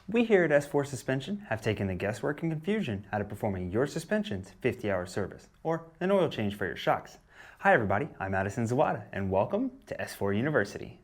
We here at S4 Suspension have taken the guesswork and confusion out of performing your suspension's 50-hour service, or an oil change for your shocks. Hi everybody, I'm Madison Zawada, and welcome to S4 University.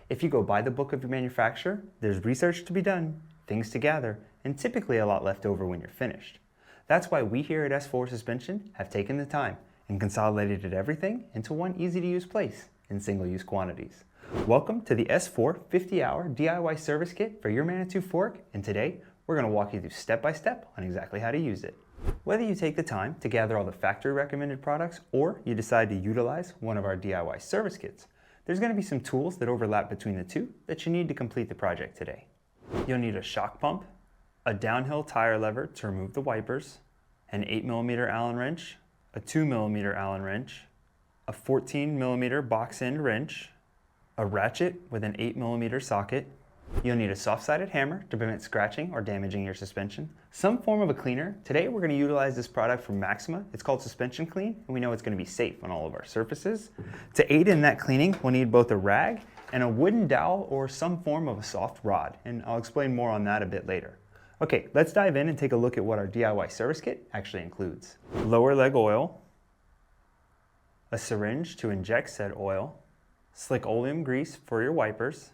If you go by the book of your manufacturer, there's research to be done, things to gather, and typically a lot left over when you're finished. That's why we here at S4 Suspension have taken the time and consolidated everything into one easy-to-use place in single-use quantities. Welcome to the S4 50-hour DIY service kit for your Manitou fork, and today we're going to walk you through step-by-step on exactly how to use it. Whether you take the time to gather all the factory recommended products or you decide to utilize one of our DIY service kits, there's going to be some tools that overlap between the two that you need to complete the project today. You'll need a shock pump, a downhill tire lever to remove the wipers, an 8mm Allen wrench, a 2mm Allen wrench, a 14mm box end wrench, a ratchet with an 8mm socket. You'll need a soft-sided hammer to prevent scratching or damaging your suspension, some form of a cleaner. Today we're going to utilize this product from Maxima. It's called Suspension Clean, and we know it's going to be safe on all of our surfaces. To aid in that cleaning, we'll need both a rag and a wooden dowel or some form of a soft rod, and I'll explain more on that a bit later. Okay, let's dive in and take a look at what our DIY service kit actually includes. Lower leg oil, a syringe to inject said oil, slick oleum grease for your wipers,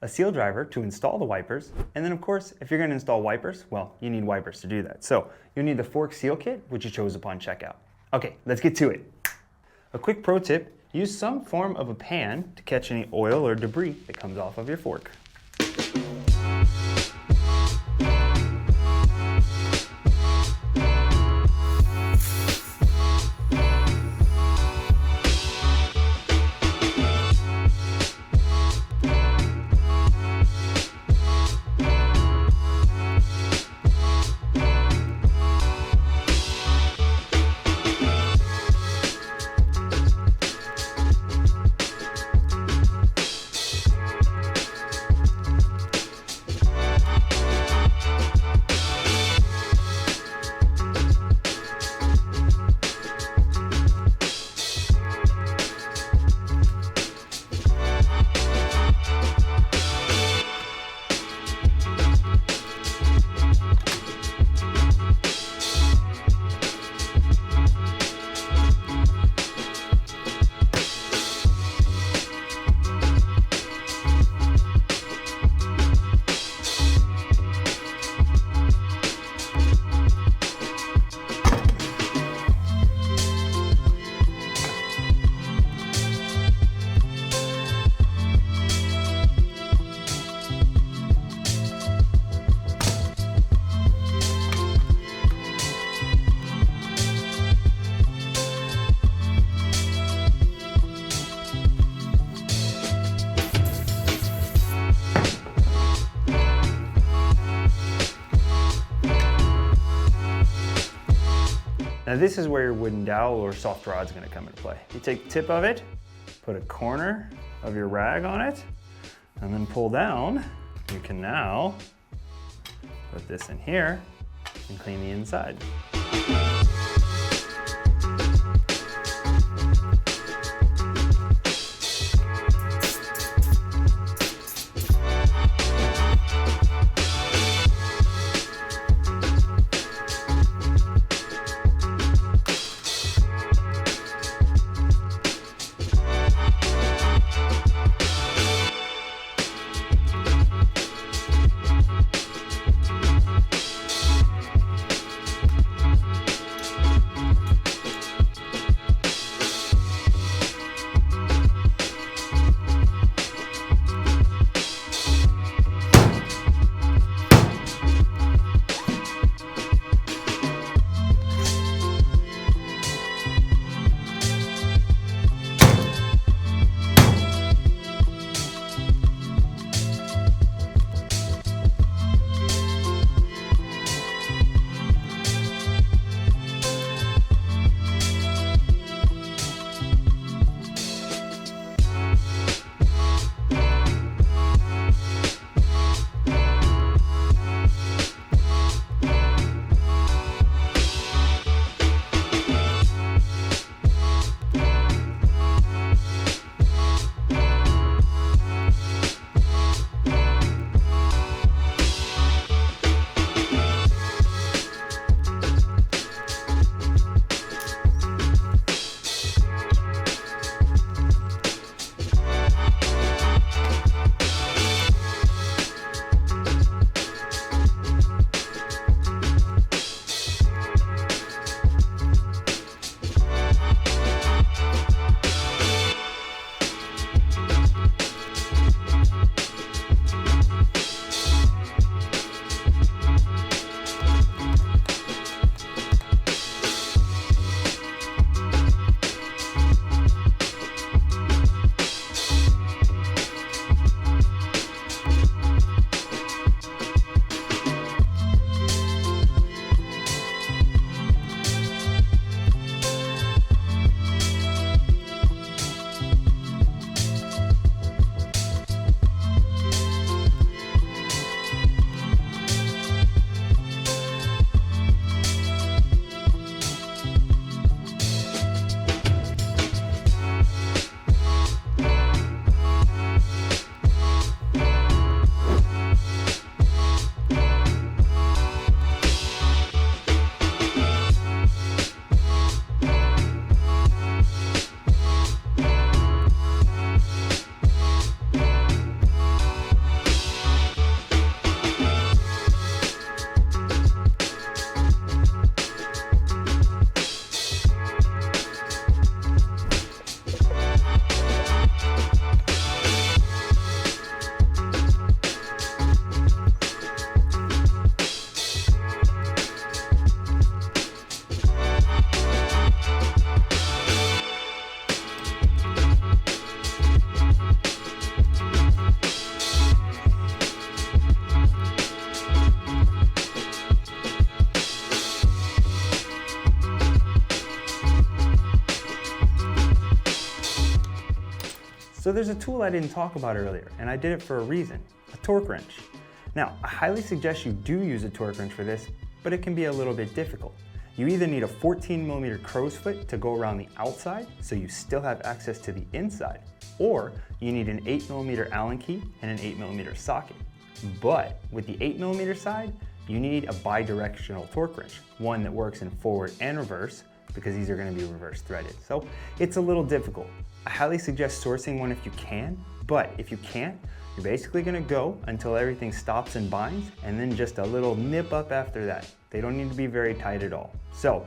a seal driver to install the wipers, and then of course, if you're going to install wipers, well, you need wipers to do that. So you'll need the fork seal kit, which you chose upon checkout. Okay, let's get to it. A quick pro tip, use some form of a pan to catch any oil or debris that comes off of your fork. Now this is where your wooden dowel or soft rod is going to come into play. You take the tip of it, put a corner of your rag on it, and then pull down. You can now put this in here and clean the inside. So there's a tool I didn't talk about earlier, and I did it for a reason, a torque wrench. Now, I highly suggest you do use a torque wrench for this, but it can be a little bit difficult. You either need a 14mm crow's foot to go around the outside so you still have access to the inside, or you need an 8mm Allen key and an 8mm socket. But with the 8mm side, you need a bidirectional torque wrench, one that works in forward and reverse, because these are going to be reverse threaded. So it's a little difficult. I highly suggest sourcing one if you can, but if you can't, you're basically going to go until everything stops and binds, and then just a little nip up after that. They don't need to be very tight at all. So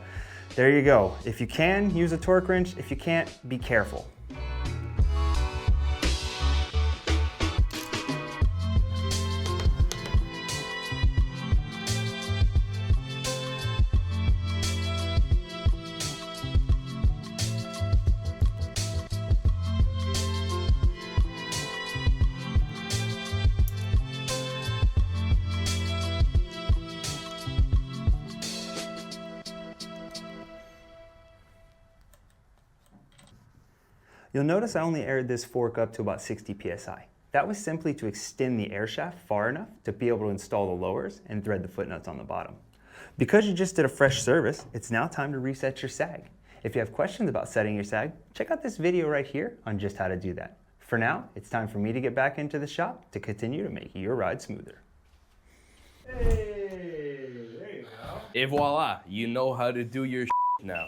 there you go. If you can, use a torque wrench. If you can't, be careful. You'll notice I only aired this fork up to about 60 psi. That was simply to extend the air shaft far enough to be able to install the lowers and thread the foot nuts on the bottom. Because you just did a fresh service, it's now time to reset your sag. If you have questions about setting your sag, check out this video right here on just how to do that. For now, it's time for me to get back into the shop to continue to make your ride smoother. Hey, there you go. Et voila, you know how to do your now.